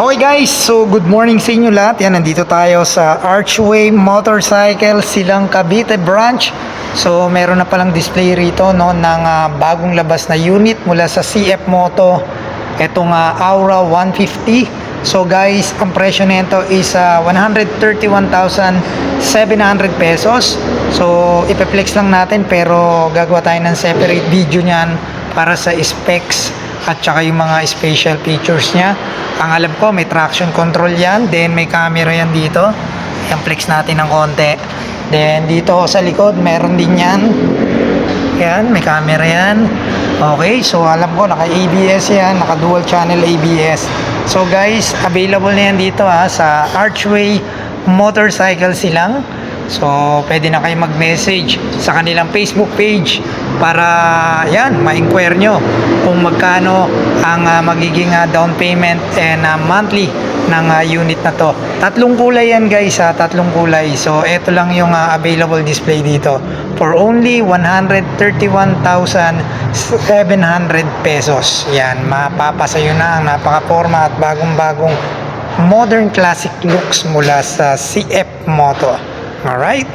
Okay guys, so good morning sa inyo lahat. Yan, nandito tayo sa Archway Motorcycle Silang Cavite branch. So meron na palang display rito no, ng bagong labas na unit mula sa CF Moto. Itong Aura 150. So guys, ang presyo nito is 131,700 pesos. So ipeplex lang natin pero gagawa tayo ng separate video niyan para sa specs at saka yung mga special features niya. Ang alam ko may traction control yan, then may camera yan dito. Yan, flex natin ng konti. Then dito sa likod meron din yan. Yan, may camera yan. Okay, so alam ko naka ABS yan, naka dual channel ABS. So guys, available na yan dito sa Archway Motorcycle Silang. So pwede na kayo mag-message sa kanilang Facebook page para yan, ma-inquire nyo kung magkano ang magiging down payment and monthly ng unit na to. Tatlong kulay yan guys, tatlong kulay. So ito lang yung available display dito for only 131,700 pesos. Yan, mapapasayo na ang napaka-forma at bagong-bagong modern classic looks mula sa CF Moto. Alright?